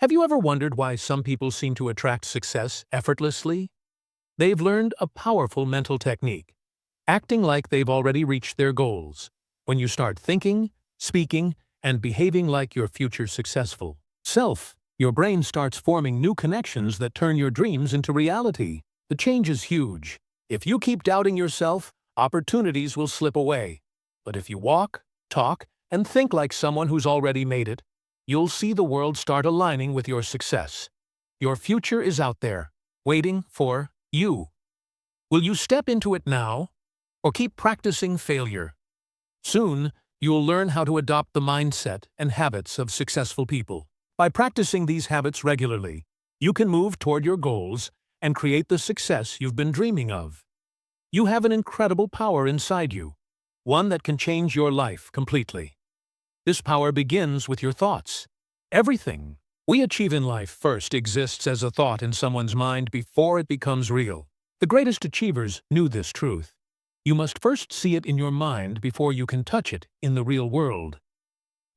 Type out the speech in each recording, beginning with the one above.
Have you ever wondered why some people seem to attract success effortlessly? They've learned a powerful mental technique, acting like they've already reached their goals. When you start thinking, speaking, and behaving like your future successful self, your brain starts forming new connections that turn your dreams into reality. The change is huge. If you keep doubting yourself, opportunities will slip away. But if you walk, talk, and think like someone who's already made it, you'll see the world start aligning with your success. Your future is out there, waiting for you. Will you step into it now, or keep practicing failure? Soon, you'll learn how to adopt the mindset and habits of successful people. By practicing these habits regularly, you can move toward your goals and create the success you've been dreaming of. You have an incredible power inside you, one that can change your life completely. This power begins with your thoughts. Everything we achieve in life first exists as a thought in someone's mind before it becomes real. The greatest achievers knew this truth. You must first see it in your mind before you can touch it in the real world.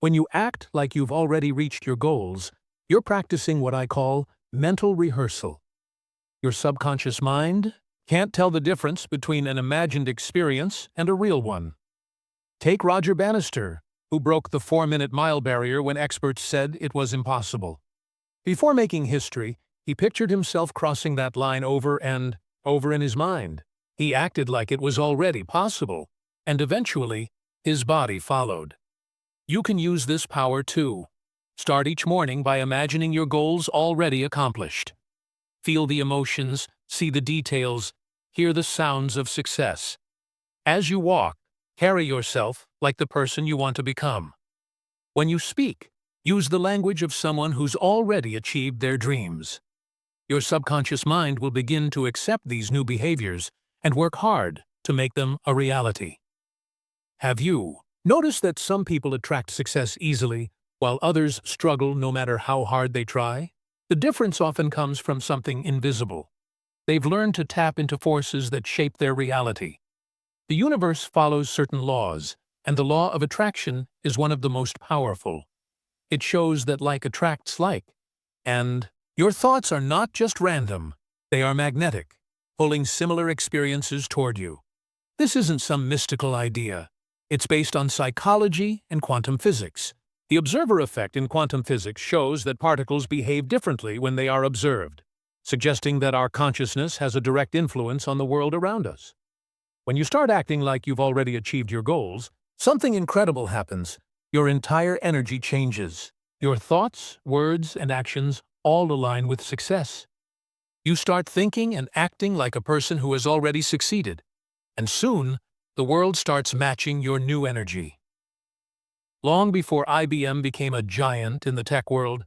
When you act like you've already reached your goals, you're practicing what I call mental rehearsal. Your subconscious mind can't tell the difference between an imagined experience and a real one. Take Roger Bannister, who broke the 4-minute mile barrier when experts said it was impossible. Before making history, he pictured himself crossing that line over and over in his mind. He acted like it was already possible, and eventually, his body followed. You can use this power too. Start each morning by imagining your goals already accomplished. Feel the emotions, see the details, hear the sounds of success. As you walk, carry yourself like the person you want to become. When you speak, use the language of someone who's already achieved their dreams. Your subconscious mind will begin to accept these new behaviors and work hard to make them a reality. Have you noticed that some people attract success easily, while others struggle no matter how hard they try? The difference often comes from something invisible. They've learned to tap into forces that shape their reality. The universe follows certain laws, and the law of attraction is one of the most powerful. It shows that like attracts like. And your thoughts are not just random, they are magnetic, pulling similar experiences toward you. This isn't some mystical idea. It's based on psychology and quantum physics. The observer effect in quantum physics shows that particles behave differently when they are observed, suggesting that our consciousness has a direct influence on the world around us. When you start acting like you've already achieved your goals, something incredible happens. Your entire energy changes. Your thoughts, words, and actions all align with success. You start thinking and acting like a person who has already succeeded, and soon, the world starts matching your new energy. Long before IBM became a giant in the tech world,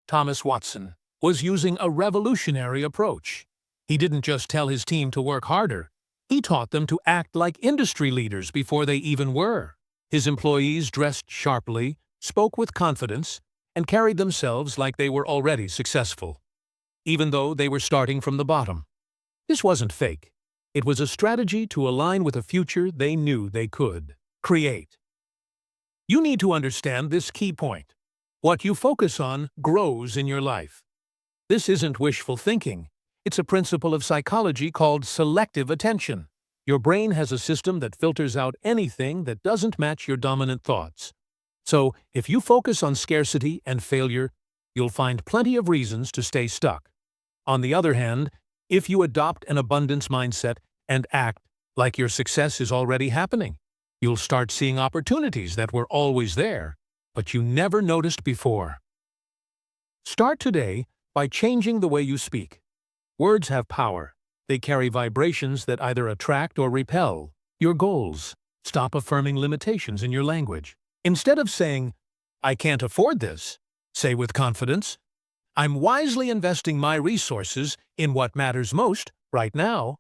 Thomas Watson was using a revolutionary approach. He didn't just tell his team to work harder. He taught them to act like industry leaders before they even were. His employees dressed sharply, spoke with confidence, and carried themselves like they were already successful, even though they were starting from the bottom. This wasn't fake. It was a strategy to align with a future they knew they could create. You need to understand this key point. What you focus on grows in your life. This isn't wishful thinking. It's a principle of psychology called selective attention. Your brain has a system that filters out anything that doesn't match your dominant thoughts. So, if you focus on scarcity and failure, you'll find plenty of reasons to stay stuck. On the other hand, if you adopt an abundance mindset and act like your success is already happening, you'll start seeing opportunities that were always there, but you never noticed before. Start today by changing the way you speak. Words have power. They carry vibrations that either attract or repel your goals. Stop affirming limitations in your language. Instead of saying, "I can't afford this," say with confidence, "I'm wisely investing my resources in what matters most right now."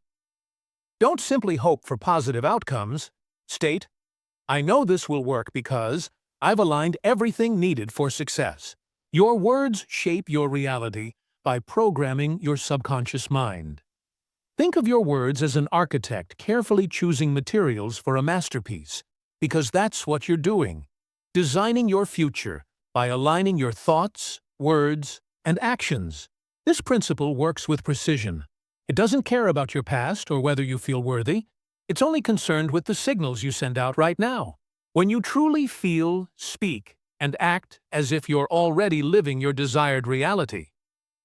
Don't simply hope for positive outcomes. State, "I know this will work because I've aligned everything needed for success." Your words shape your reality by programming your subconscious mind. Think of your words as an architect carefully choosing materials for a masterpiece, because that's what you're doing, designing your future by aligning your thoughts, words, and actions. This principle works with precision. It doesn't care about your past or whether you feel worthy. It's only concerned with the signals you send out right now. When you truly feel, speak, and act as if you're already living your desired reality,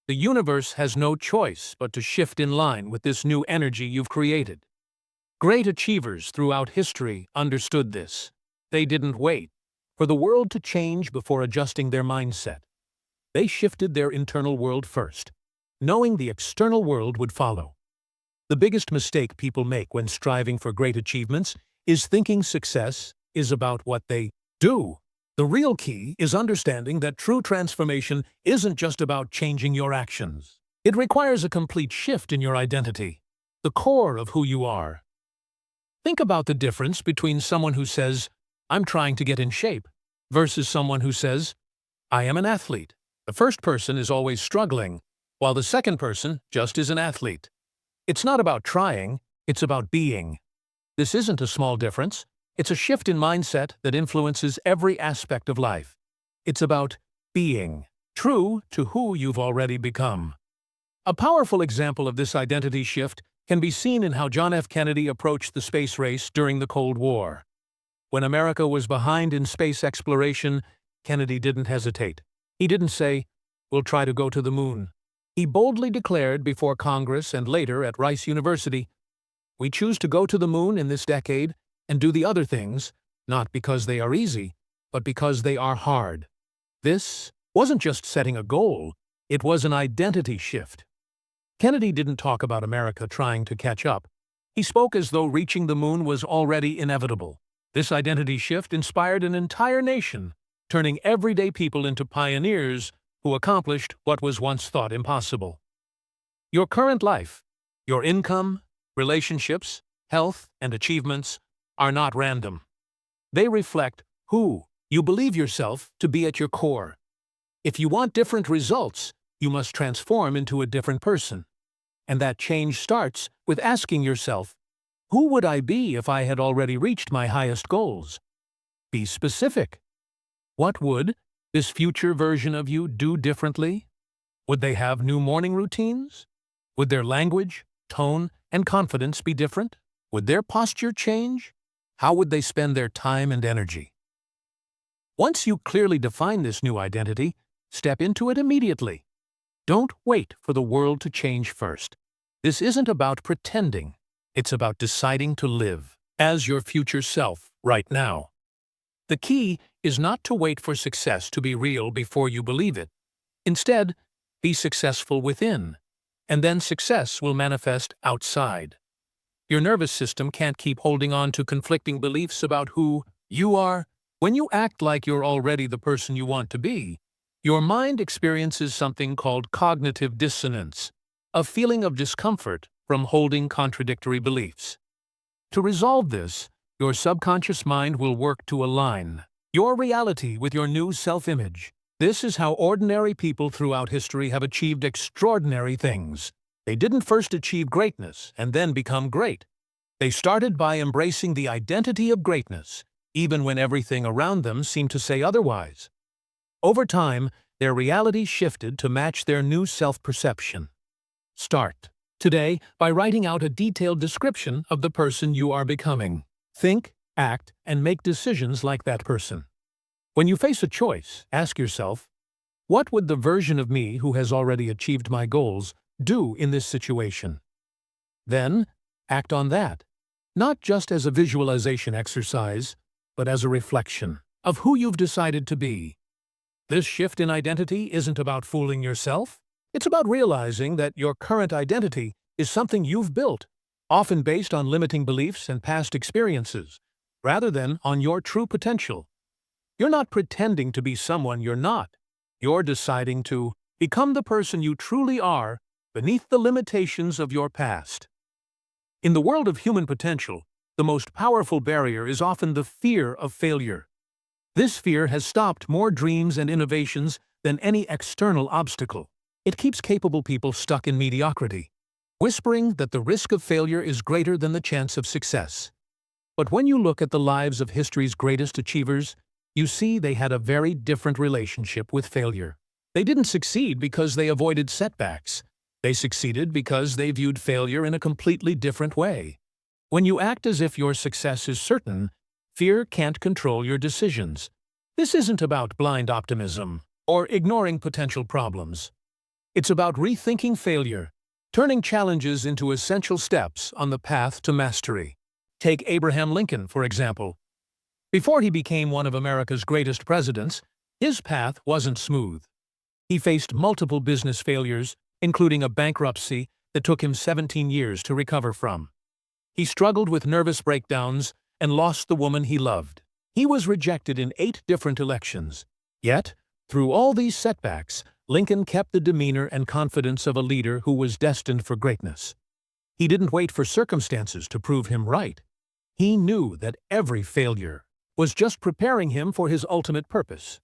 the universe has no choice but to shift in line with this new energy you've created. Great achievers throughout history understood this. They didn't wait for the world to change before adjusting their mindset. They shifted their internal world first, knowing the external world would follow. The biggest mistake people make when striving for great achievements is thinking success is about what they do. The real key is understanding that true transformation isn't just about changing your actions. It requires a complete shift in your identity, the core of who you are. Think about the difference between someone who says, "I'm trying to get in shape," versus someone who says, "I am an athlete." The first person is always struggling, while the second person just is an athlete. It's not about trying, it's about being. This isn't a small difference. It's a shift in mindset that influences every aspect of life. It's about being true to who you've already become. A powerful example of this identity shift can be seen in how John F. Kennedy approached the space race during the Cold War. When America was behind in space exploration, Kennedy didn't hesitate. He didn't say, "We'll try to go to the moon." He boldly declared before Congress and later at Rice University, "We choose to go to the moon in this decade and do the other things, not because they are easy, but because they are hard." This wasn't just setting a goal, it was an identity shift. Kennedy didn't talk about America trying to catch up. He spoke as though reaching the moon was already inevitable. This identity shift inspired an entire nation, turning everyday people into pioneers who accomplished what was once thought impossible. Your current life, your income, relationships, health, and achievements are not random. They reflect who you believe yourself to be at your core. If you want different results, you must transform into a different person. And that change starts with asking yourself, who would I be if I had already reached my highest goals? Be specific. What would this future version of you do differently? Would they have new morning routines? Would their language, tone, and confidence be different? Would their posture change? How would they spend their time and energy? Once you clearly define this new identity, step into it immediately. Don't wait for the world to change first. This isn't about pretending. It's about deciding to live as your future self right now. The key is not to wait for success to be real before you believe it. Instead, be successful within, and then success will manifest outside. Your nervous system can't keep holding on to conflicting beliefs about who you are. When you act like you're already the person you want to be, your mind experiences something called cognitive dissonance, a feeling of discomfort from holding contradictory beliefs. To resolve this, your subconscious mind will work to align your reality with your new self-image. This is how ordinary people throughout history have achieved extraordinary things. They didn't first achieve greatness and then become great. They started by embracing the identity of greatness, even when everything around them seemed to say otherwise. Over time, their reality shifted to match their new self-perception. Start today by writing out a detailed description of the person you are becoming. Think, act, and make decisions like that person. When you face a choice, ask yourself, what would the version of me who has already achieved my goals do in this situation? Then, act on that, not just as a visualization exercise, but as a reflection of who you've decided to be. This shift in identity isn't about fooling yourself. It's about realizing that your current identity is something you've built, often based on limiting beliefs and past experiences, rather than on your true potential. You're not pretending to be someone you're not. You're deciding to become the person you truly are beneath the limitations of your past. In the world of human potential, the most powerful barrier is often the fear of failure. This fear has stopped more dreams and innovations than any external obstacle. It keeps capable people stuck in mediocrity, whispering that the risk of failure is greater than the chance of success. But when you look at the lives of history's greatest achievers, you see they had a very different relationship with failure. They didn't succeed because they avoided setbacks. They succeeded because they viewed failure in a completely different way. When you act as if your success is certain, fear can't control your decisions. This isn't about blind optimism or ignoring potential problems. It's about rethinking failure, turning challenges into essential steps on the path to mastery. Take Abraham Lincoln, for example. Before he became one of America's greatest presidents, his path wasn't smooth. He faced multiple business failures, including a bankruptcy that took him 17 years to recover from. He struggled with nervous breakdowns and lost the woman he loved. He was rejected in 8 different elections. Yet, through all these setbacks, Lincoln kept the demeanor and confidence of a leader who was destined for greatness. He didn't wait for circumstances to prove him right. He knew that every failure was just preparing him for his ultimate purpose.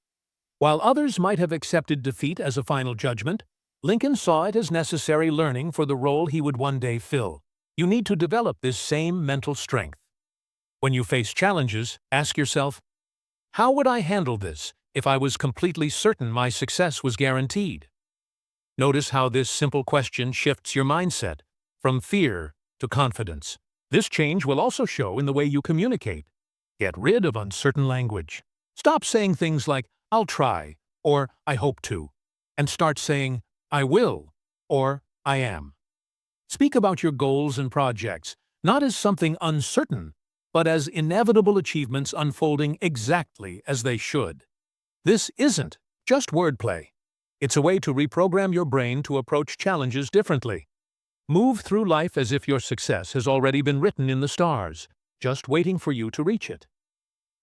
While others might have accepted defeat as a final judgment, Lincoln saw it as necessary learning for the role he would one day fill. You need to develop this same mental strength. When you face challenges, ask yourself, how would I handle this if I was completely certain my success was guaranteed? Notice how this simple question shifts your mindset from fear to confidence. This change will also show in the way you communicate. Get rid of uncertain language. Stop saying things like, I'll try, or I hope to, and start saying, I will, or I am. Speak about your goals and projects, not as something uncertain, but as inevitable achievements unfolding exactly as they should. This isn't just wordplay. It's a way to reprogram your brain to approach challenges differently. Move through life as if your success has already been written in the stars, just waiting for you to reach it.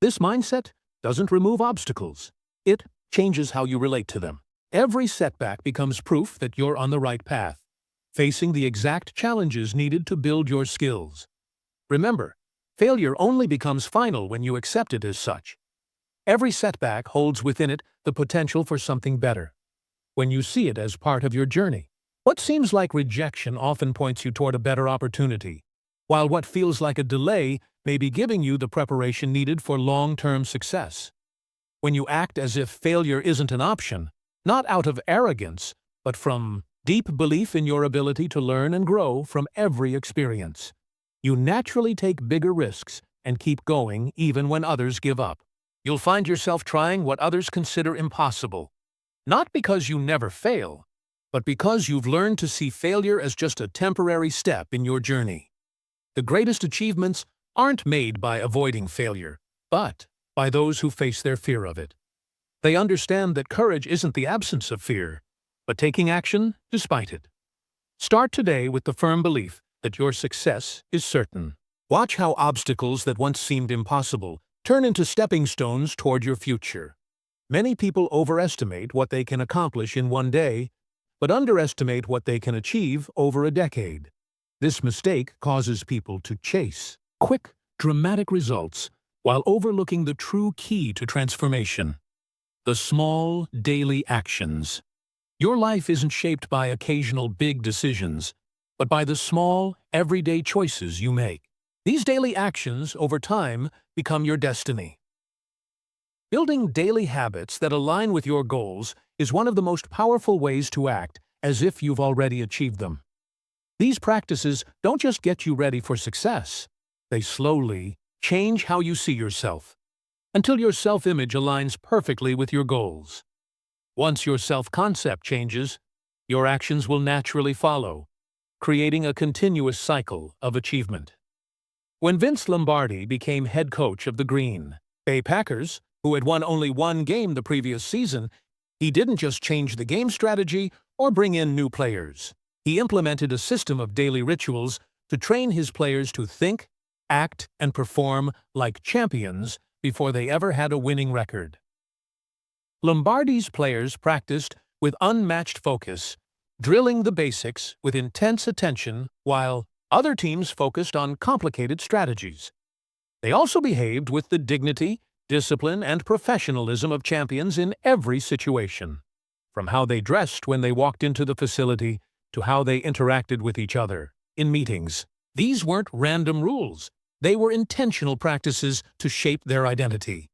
This mindset doesn't remove obstacles. It changes how you relate to them. Every setback becomes proof that you're on the right path, facing the exact challenges needed to build your skills. Remember, failure only becomes final when you accept it as such. Every setback holds within it the potential for something better. When you see it as part of your journey, what seems like rejection often points you toward a better opportunity, while what feels like a delay may be giving you the preparation needed for long-term success. When you act as if failure isn't an option, not out of arrogance, but from deep belief in your ability to learn and grow from every experience, you naturally take bigger risks and keep going even when others give up. You'll find yourself trying what others consider impossible, not because you never fail, but because you've learned to see failure as just a temporary step in your journey. The greatest achievements aren't made by avoiding failure, but by those who face their fear of it. They understand that courage isn't the absence of fear, but taking action despite it. Start today with the firm belief that your success is certain. Watch how obstacles that once seemed impossible turn into stepping stones toward your future. Many people overestimate what they can accomplish in one day, but underestimate what they can achieve over a decade. This mistake causes people to chase quick, dramatic results while overlooking the true key to transformation: the small, daily actions. Your life isn't shaped by occasional big decisions, but by the small, everyday choices you make. These daily actions, over time, become your destiny. Building daily habits that align with your goals is one of the most powerful ways to act as if you've already achieved them. These practices don't just get you ready for success, they slowly change how you see yourself, until your self-image aligns perfectly with your goals. Once your self-concept changes, your actions will naturally follow, creating a continuous cycle of achievement. When Vince Lombardi became head coach of the Green Bay Packers, who had won only one game the previous season, he didn't just change the game strategy or bring in new players. He implemented a system of daily rituals to train his players to think, act, and perform like champions before they ever had a winning record. Lombardi's players practiced with unmatched focus, drilling the basics with intense attention, while other teams focused on complicated strategies. They also behaved with the dignity, discipline, and professionalism of champions in every situation. From how they dressed when they walked into the facility to how they interacted with each other in meetings. These weren't random rules. They were intentional practices to shape their identity.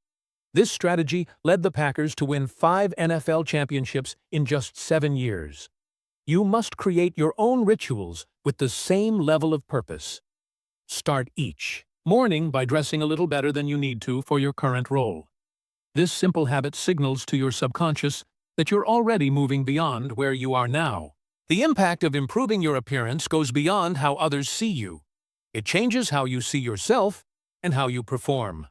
This strategy led the Packers to win 5 NFL championships in just 7 years. You must create your own rituals with the same level of purpose. Start each morning by dressing a little better than you need to for your current role. This simple habit signals to your subconscious that you're already moving beyond where you are now. The impact of improving your appearance goes beyond how others see you. It changes how you see yourself and how you perform.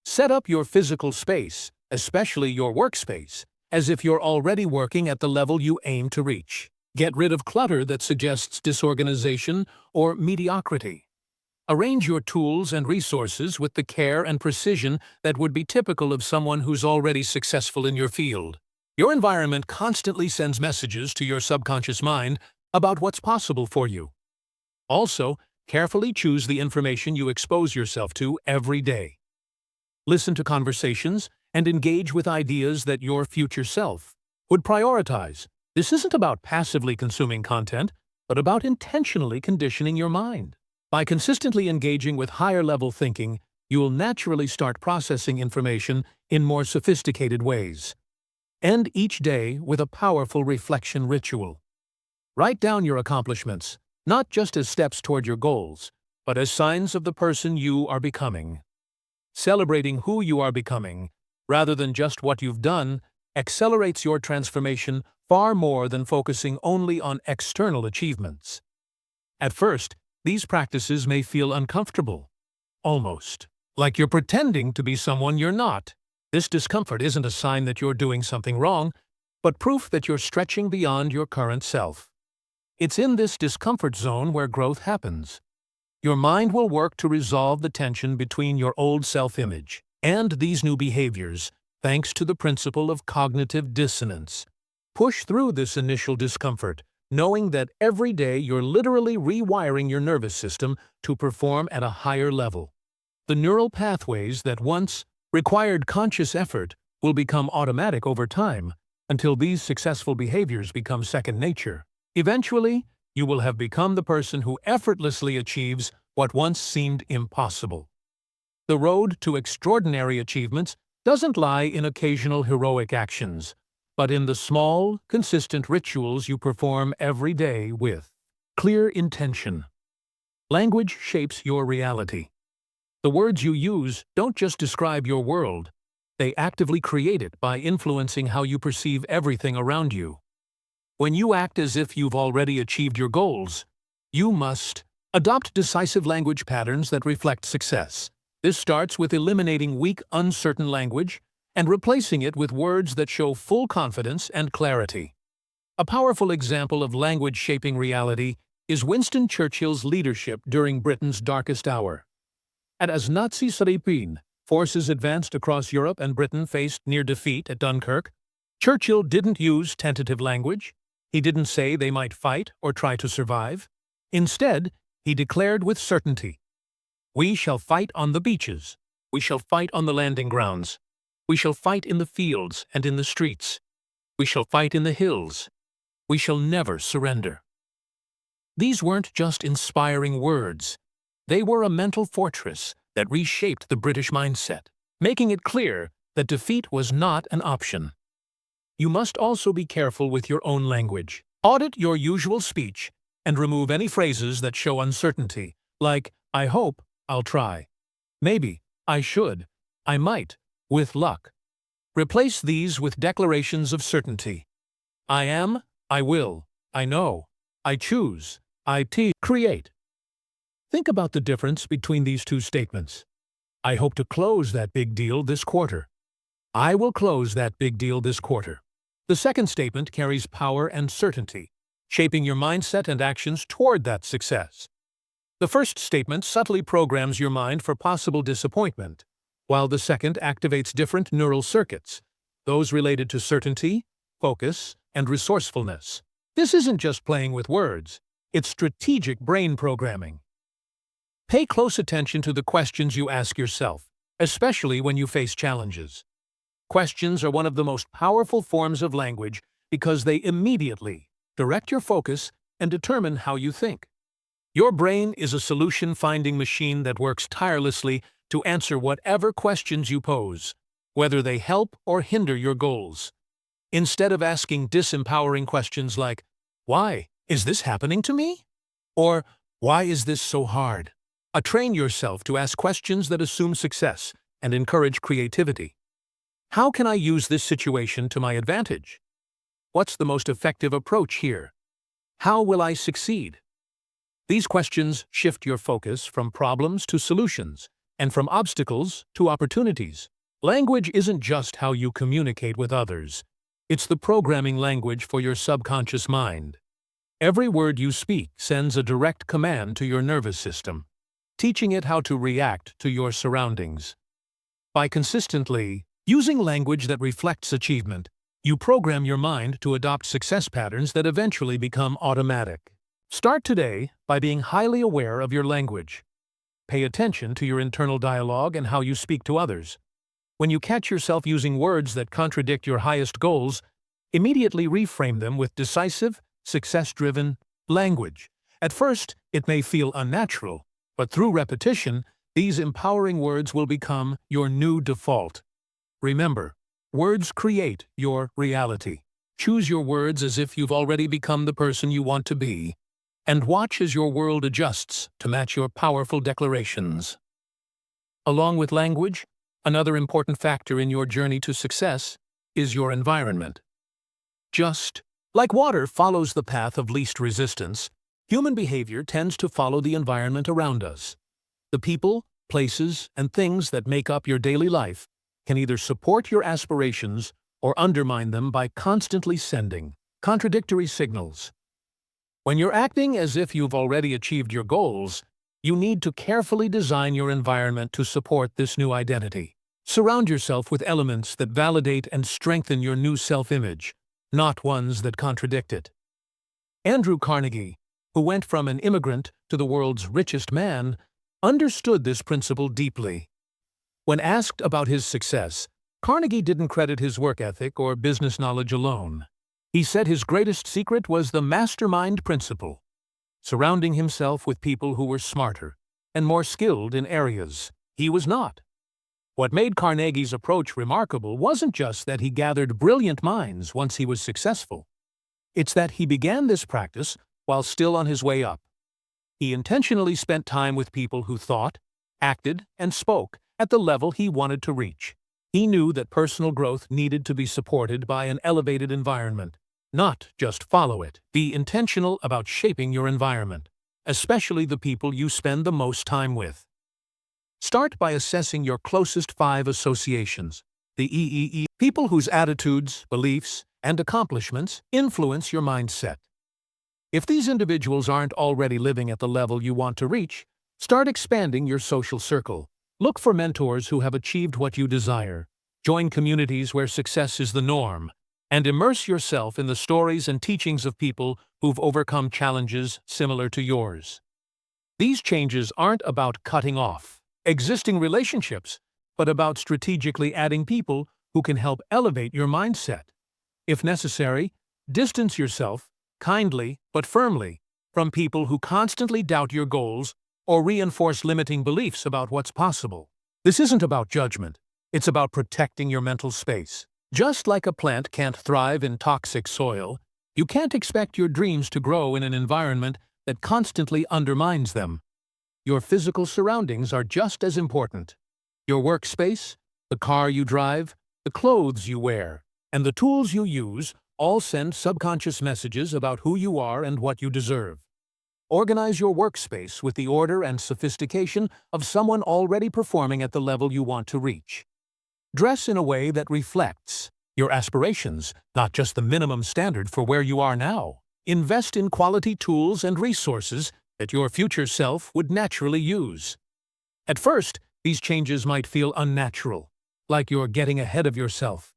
Set up your physical space, especially your workspace, as if you're already working at the level you aim to reach. Get rid of clutter that suggests disorganization or mediocrity. Arrange your tools and resources with the care and precision that would be typical of someone who's already successful in your field. Your environment constantly sends messages to your subconscious mind about what's possible for you. Also, carefully choose the information you expose yourself to every day. Listen to conversations and engage with ideas that your future self would prioritize. This isn't about passively consuming content, but about intentionally conditioning your mind. By consistently engaging with higher-level thinking, you will naturally start processing information in more sophisticated ways. End each day with a powerful reflection ritual. Write down your accomplishments, not just as steps toward your goals, but as signs of the person you are becoming. Celebrating who you are becoming, rather than just what you've done, accelerates your transformation far more than focusing only on external achievements. At first, these practices may feel uncomfortable, almost like you're pretending to be someone you're not. This discomfort isn't a sign that you're doing something wrong, but proof that you're stretching beyond your current self. It's in this discomfort zone where growth happens. Your mind will work to resolve the tension between your old self-image and these new behaviors, thanks to the principle of cognitive dissonance. Push through this initial discomfort, knowing that every day you're literally rewiring your nervous system to perform at a higher level. The neural pathways that once required conscious effort will become automatic over time until these successful behaviors become second nature. Eventually, you will have become the person who effortlessly achieves what once seemed impossible. The road to extraordinary achievements doesn't lie in occasional heroic actions, but in the small, consistent rituals you perform every day with clear intention. Language shapes your reality. The words you use don't just describe your world, they actively create it by influencing how you perceive everything around you. When you act as if you've already achieved your goals, you must adopt decisive language patterns that reflect success. This starts with eliminating weak, uncertain language and replacing it with words that show full confidence and clarity. A powerful example of language shaping reality is Winston Churchill's leadership during Britain's darkest hour. As Nazi forces advanced across Europe and Britain faced near defeat at Dunkirk, Churchill didn't use tentative language. He didn't say they might fight or try to survive. Instead, he declared with certainty, "We shall fight on the beaches. We shall fight on the landing grounds. We shall fight in the fields and in the streets. We shall fight in the hills. We shall never surrender." These weren't just inspiring words. They were a mental fortress that reshaped the British mindset, making it clear that defeat was not an option. You must also be careful with your own language. Audit your usual speech and remove any phrases that show uncertainty, like, "I hope," "I'll try," "maybe," "I should," "I might," "with luck." Replace these with declarations of certainty. "I am," "I will," "I know," "I choose," create. Think about the difference between these two statements. "I hope to close that big deal this quarter." "I will close that big deal this quarter." The second statement carries power and certainty, shaping your mindset and actions toward that success. The first statement subtly programs your mind for possible disappointment, while the second activates different neural circuits, those related to certainty, focus, and resourcefulness. This isn't just playing with words, it's strategic brain programming. Pay close attention to the questions you ask yourself, especially when you face challenges. Questions are one of the most powerful forms of language because they immediately direct your focus and determine how you think. Your brain is a solution-finding machine that works tirelessly to answer whatever questions you pose. whether they help or hinder your goals. Instead of asking disempowering questions like, "Why is this happening to me?" or "Why is this so hard?" Train yourself to ask questions that assume success and encourage creativity. How can I use this situation to my advantage? What's the most effective approach here? How will I succeed? These questions shift your focus from problems to solutions, and from obstacles to opportunities. Language isn't just how you communicate with others. It's the programming language for your subconscious mind. Every word you speak sends a direct command to your nervous system, teaching it how to react to your surroundings. By consistently using language that reflects achievement, you program your mind to adopt success patterns that eventually become automatic. Start today by being highly aware of your language. Pay attention to your internal dialogue and how you speak to others. When you catch yourself using words that contradict your highest goals, immediately reframe them with decisive, success-driven language. At first, it may feel unnatural, but through repetition, these empowering words will become your new default. Remember, words create your reality. Choose your words as if you've already become the person you want to be, and watch as your world adjusts to match your powerful declarations. Along with language, another important factor in your journey to success is your environment. Just like water follows the path of least resistance, human behavior tends to follow the environment around us. The people, places, and things that make up your daily life can either support your aspirations or undermine them by constantly sending contradictory signals. When you're acting as if you've already achieved your goals, you need to carefully design your environment to support this new identity. Surround yourself with elements that validate and strengthen your new self-image, not ones that contradict it. Andrew Carnegie, who went from an immigrant to the world's richest man, understood this principle deeply. When asked about his success, Carnegie didn't credit his work ethic or business knowledge alone. He said his greatest secret was the mastermind principle, surrounding himself with people who were smarter and more skilled in areas he was not. What made Carnegie's approach remarkable wasn't just that he gathered brilliant minds once he was successful. It's that he began this practice while still on his way up. He intentionally spent time with people who thought, acted, and spoke at the level he wanted to reach. He knew that personal growth needed to be supported by an elevated environment, not just follow it. Be intentional about shaping your environment, especially the people you spend the most time with. Start by assessing your closest 5 associations, the people whose attitudes, beliefs, and accomplishments influence your mindset. If these individuals aren't already living at the level you want to reach, start expanding your social circle. Look for mentors who have achieved what you desire. Join communities where success is the norm, and immerse yourself in the stories and teachings of people who've overcome challenges similar to yours. These changes aren't about cutting off existing relationships, but about strategically adding people who can help elevate your mindset. If necessary, distance yourself, kindly but firmly, from people who constantly doubt your goals or reinforce limiting beliefs about what's possible. This isn't about judgment, it's about protecting your mental space. Just like a plant can't thrive in toxic soil, you can't expect your dreams to grow in an environment that constantly undermines them. Your physical surroundings are just as important. Your workspace, the car you drive, the clothes you wear, and the tools you use all send subconscious messages about who you are and what you deserve. Organize your workspace with the order and sophistication of someone already performing at the level you want to reach. Dress in a way that reflects your aspirations, not just the minimum standard for where you are now. Invest in quality tools and resources that your future self would naturally use. At first, these changes might feel unnatural, like you're getting ahead of yourself.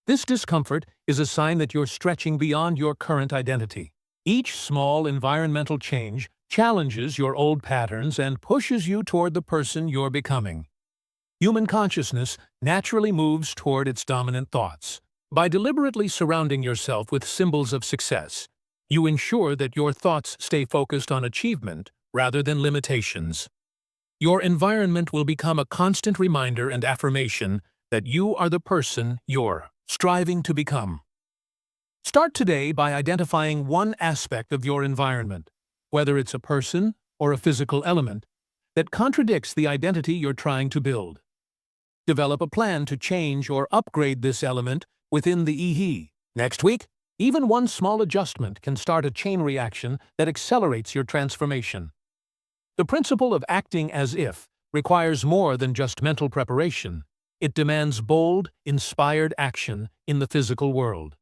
This discomfort is a sign that you're stretching beyond your current identity. Each small environmental change challenges your old patterns and pushes you toward the person you're becoming. Human consciousness naturally moves toward its dominant thoughts. By deliberately surrounding yourself with symbols of success, you ensure that your thoughts stay focused on achievement rather than limitations. Your environment will become a constant reminder and affirmation that you are the person you're striving to become. Start today by identifying one aspect of your environment, whether it's a person or a physical element, that contradicts the identity you're trying to build. Develop a plan to change or upgrade this element within the EE. Next week, even one small adjustment can start a chain reaction that accelerates your transformation. The principle of acting as if requires more than just mental preparation. It demands bold, inspired action in the physical world.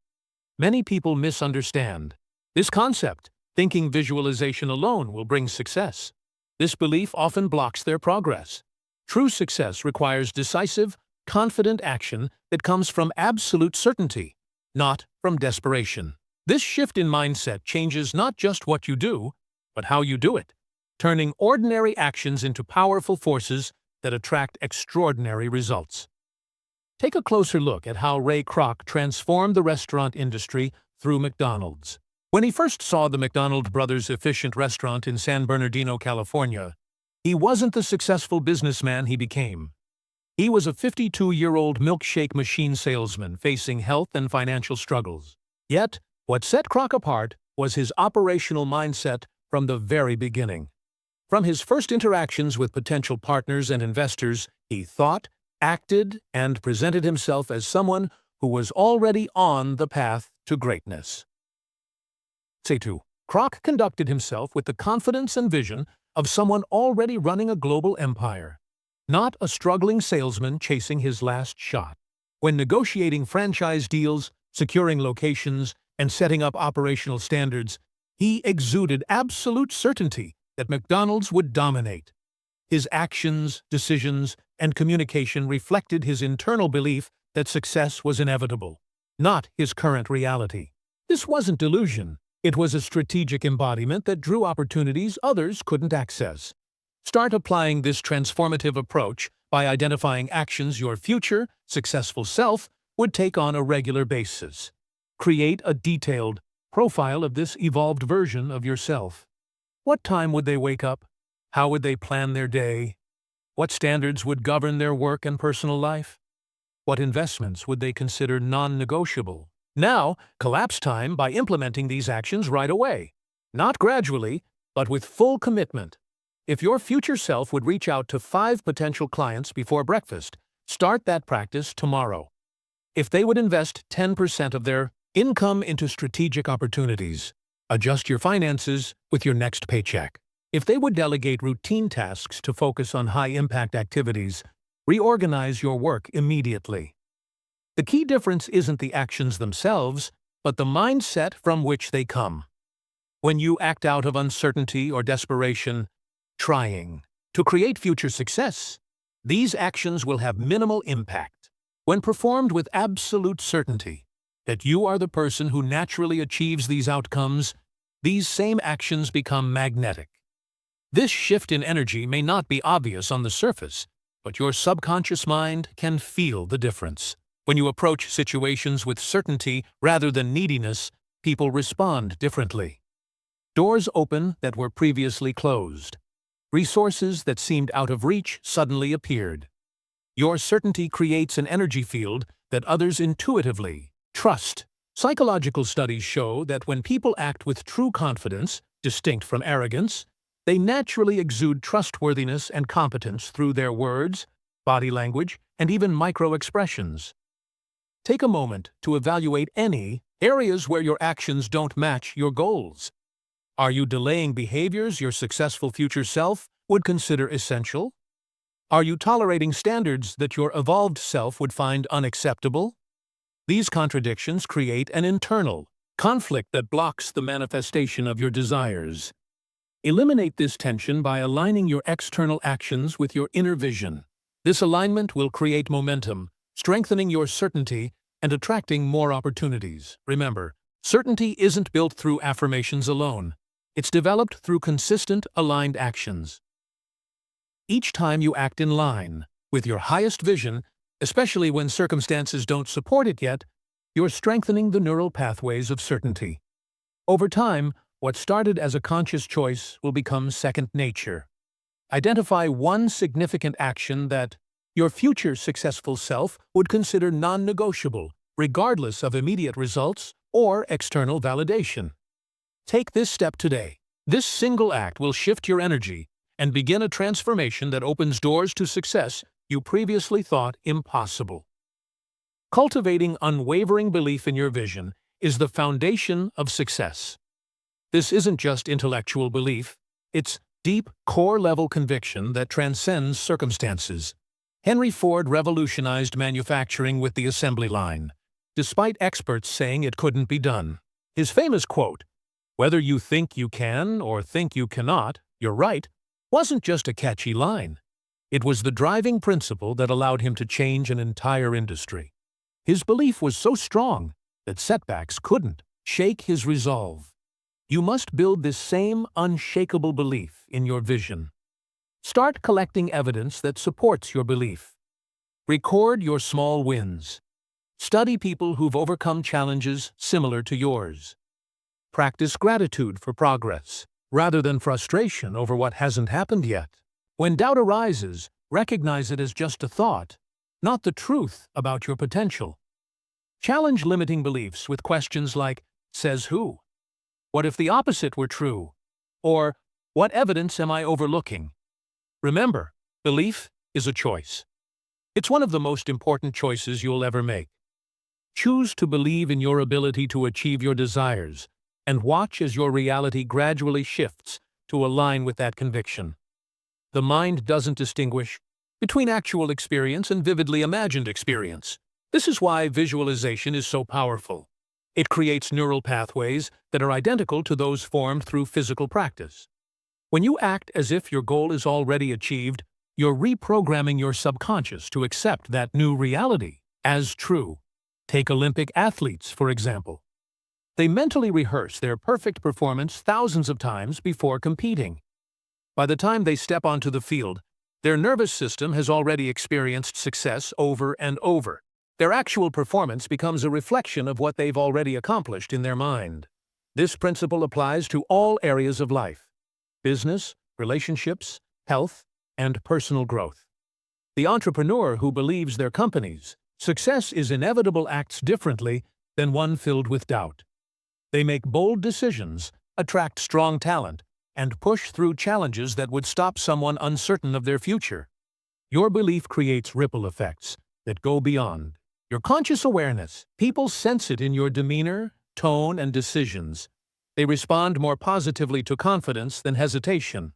Many people misunderstand this concept, thinking visualization alone will bring success. This belief often blocks their progress. True success requires decisive, confident action that comes from absolute certainty, not from desperation. This shift in mindset changes not just what you do, but how you do it, turning ordinary actions into powerful forces that attract extraordinary results. Take a closer look at how Ray Kroc transformed the restaurant industry through McDonald's. When he first saw the McDonald Brothers' efficient restaurant in San Bernardino, California, he wasn't the successful businessman he became. He was a 52-year-old milkshake machine salesman facing health and financial struggles. Yet, what set Kroc apart was his operational mindset from the very beginning. From his first interactions with potential partners and investors, he thought, acted, and presented himself as someone who was already on the path to greatness. Say two. Kroc conducted himself with the confidence and vision of someone already running a global empire, not a struggling salesman chasing his last shot. When negotiating franchise deals, securing locations, and setting up operational standards, he exuded absolute certainty that McDonald's would dominate. His actions, decisions, and communication reflected his internal belief that success was inevitable, not his current reality. This wasn't delusion. It was a strategic embodiment that drew opportunities others couldn't access. Start applying this transformative approach by identifying actions your future, successful self would take on a regular basis. Create a detailed profile of this evolved version of yourself. What time would they wake up? How would they plan their day? What standards would govern their work and personal life? What investments would they consider non-negotiable? Now, collapse time by implementing these actions right away. Not gradually, but with full commitment. If your future self would reach out to 5 potential clients before breakfast, start that practice tomorrow. If they would invest 10% of their income into strategic opportunities, adjust your finances with your next paycheck. If they would delegate routine tasks to focus on high-impact activities, reorganize your work immediately. The key difference isn't the actions themselves, but the mindset from which they come. When you act out of uncertainty or desperation, trying to create future success, these actions will have minimal impact. When performed with absolute certainty that you are the person who naturally achieves these outcomes, these same actions become magnetic. This shift in energy may not be obvious on the surface, but your subconscious mind can feel the difference. When you approach situations with certainty rather than neediness, people respond differently. Doors open that were previously closed. Resources that seemed out of reach suddenly appeared. Your certainty creates an energy field that others intuitively trust. Psychological studies show that when people act with true confidence, distinct from arrogance, they naturally exude trustworthiness and competence through their words, body language, and even micro-expressions. Take a moment to evaluate any areas where your actions don't match your goals. Are you delaying behaviors your successful future self would consider essential? Are you tolerating standards that your evolved self would find unacceptable? These contradictions create an internal conflict that blocks the manifestation of your desires. Eliminate this tension by aligning your external actions with your inner vision. This alignment will create momentum, strengthening your certainty and attracting more opportunities. Remember, certainty isn't built through affirmations alone. It's developed through consistent, aligned actions. Each time you act in line with your highest vision, especially when circumstances don't support it yet, you're strengthening the neural pathways of certainty. Over time, what started as a conscious choice will become second nature. Identify one significant action that your future successful self would consider non-negotiable, regardless of immediate results or external validation. Take this step today. This single act will shift your energy and begin a transformation that opens doors to success you previously thought impossible. Cultivating unwavering belief in your vision is the foundation of success. This isn't just intellectual belief, it's deep, core-level conviction that transcends circumstances. Henry Ford revolutionized manufacturing with the assembly line, despite experts saying it couldn't be done. His famous quote, "Whether you think you can or think you cannot, you're right," wasn't just a catchy line. It was the driving principle that allowed him to change an entire industry. His belief was so strong that setbacks couldn't shake his resolve. You must build this same unshakable belief in your vision. Start collecting evidence that supports your belief. Record your small wins. Study people who've overcome challenges similar to yours. Practice gratitude for progress, rather than frustration over what hasn't happened yet. When doubt arises, recognize it as just a thought, not the truth about your potential. Challenge limiting beliefs with questions like, "Says who?" "What if the opposite were true?" Or, "What evidence am I overlooking?" Remember, belief is a choice. It's one of the most important choices you'll ever make. Choose to believe in your ability to achieve your desires, and watch as your reality gradually shifts to align with that conviction. The mind doesn't distinguish between actual experience and vividly imagined experience. This is why visualization is so powerful. It creates neural pathways that are identical to those formed through physical practice. When you act as if your goal is already achieved, you're reprogramming your subconscious to accept that new reality as true. Take Olympic athletes, for example. They mentally rehearse their perfect performance thousands of times before competing. By the time they step onto the field, their nervous system has already experienced success over and over. Their actual performance becomes a reflection of what they've already accomplished in their mind. This principle applies to all areas of life: business, relationships, health, and personal growth. The entrepreneur who believes their company's success is inevitable acts differently than one filled with doubt. They make bold decisions, attract strong talent, and push through challenges that would stop someone uncertain of their future. Your belief creates ripple effects that go beyond your conscious awareness. People sense it in your demeanor, tone, and decisions. They respond more positively to confidence than hesitation.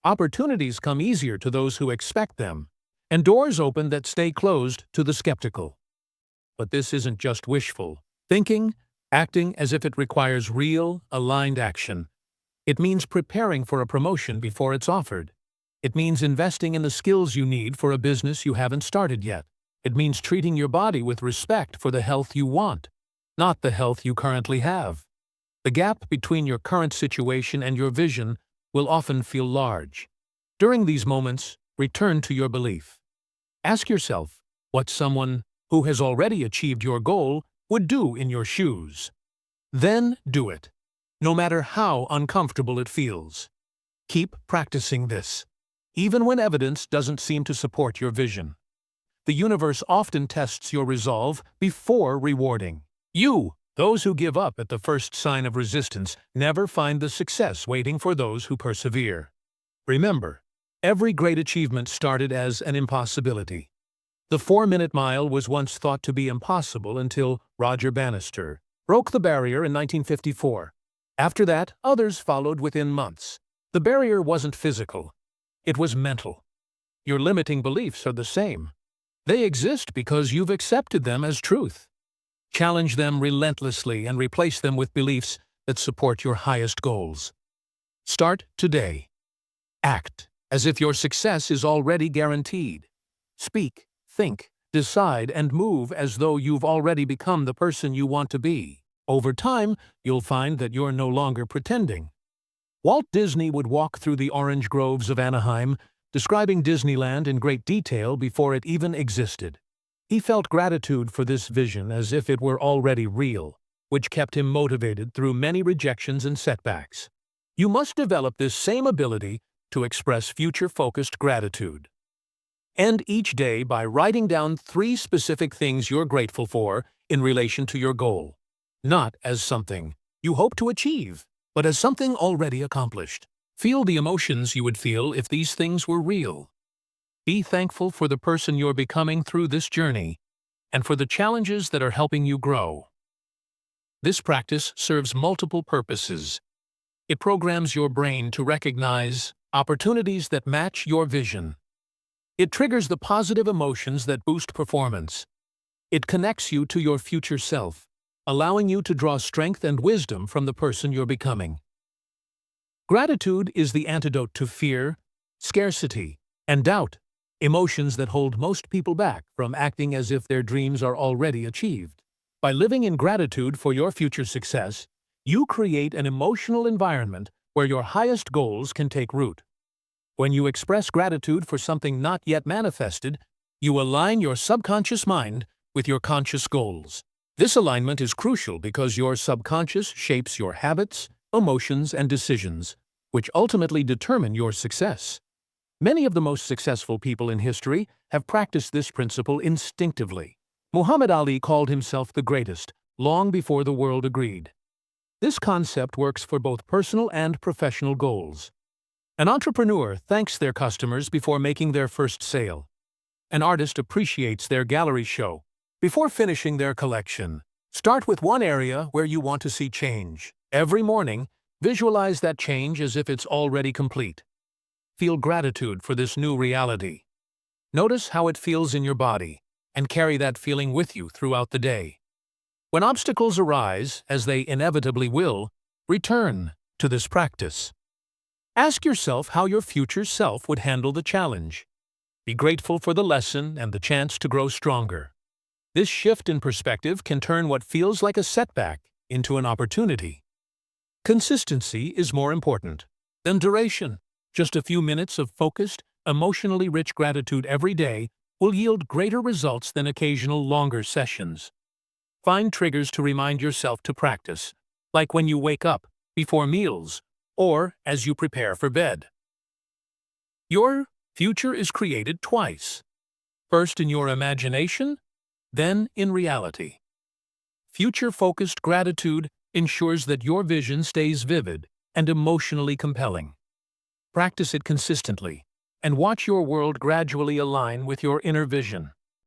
Opportunities come easier to those who expect them, and doors open that stay closed to the skeptical. But this isn't just wishful thinking, acting as if it requires real, aligned action. It means preparing for a promotion before it's offered. It means investing in the skills you need for a business you haven't started yet. It means treating your body with respect for the health you want, not the health you currently have. The gap between your current situation and your vision will often feel large. During these moments, return to your belief. Ask yourself what someone who has already achieved your goal would do in your shoes. Then do it, no matter how uncomfortable it feels. Keep practicing this, even when evidence doesn't seem to support your vision. The universe often tests your resolve before rewarding you. Those who give up at the first sign of resistance never find the success waiting for those who persevere. Remember, every great achievement started as an impossibility. The 4-minute mile was once thought to be impossible until Roger Bannister broke the barrier in 1954. After that, others followed within months. The barrier wasn't physical. It was mental. Your limiting beliefs are the same. They exist because you've accepted them as truth. Challenge them relentlessly and replace them with beliefs that support your highest goals. Start today. Act as if your success is already guaranteed. Speak, think, decide, and move as though you've already become the person you want to be. Over time, you'll find that you're no longer pretending. Walt Disney would walk through the orange groves of Anaheim, describing Disneyland in great detail before it even existed. He felt gratitude for this vision as if it were already real, which kept him motivated through many rejections and setbacks. You must develop this same ability to express future-focused gratitude. End each day by writing down 3 specific things you're grateful for in relation to your goal, not as something you hope to achieve, but as something already accomplished. Feel the emotions you would feel if these things were real. Be thankful for the person you're becoming through this journey and for the challenges that are helping you grow. This practice serves multiple purposes. It programs your brain to recognize opportunities that match your vision. It triggers the positive emotions that boost performance. It connects you to your future self, allowing you to draw strength and wisdom from the person you're becoming. Gratitude is the antidote to fear, scarcity, and doubt, emotions that hold most people back from acting as if their dreams are already achieved. By living in gratitude for your future success, you create an emotional environment where your highest goals can take root. When you express gratitude for something not yet manifested, you align your subconscious mind with your conscious goals. This alignment is crucial because your subconscious shapes your habits, emotions, and decisions, which ultimately determine your success. Many of the most successful people in history have practiced this principle instinctively. Muhammad Ali called himself the greatest, long before the world agreed. This concept works for both personal and professional goals. An entrepreneur thanks their customers before making their first sale. An artist appreciates their gallery show before finishing their collection. Start with one area where you want to see change. Every morning, visualize that change as if it's already complete. Feel gratitude for this new reality. Notice how it feels in your body, and carry that feeling with you throughout the day. When obstacles arise, as they inevitably will, return to this practice. Ask yourself how your future self would handle the challenge. Be grateful for the lesson and the chance to grow stronger. This shift in perspective can turn what feels like a setback into an opportunity. Consistency is more important than duration. Just a few minutes of focused, emotionally rich gratitude every day will yield greater results than occasional longer sessions. Find triggers to remind yourself to practice, like when you wake up, before meals, or as you prepare for bed. Your future is created twice. First in your imagination, then in reality. Future-focused gratitude ensures that your vision stays vivid and emotionally compelling. Practice it consistently, and watch your world gradually align with your inner vision.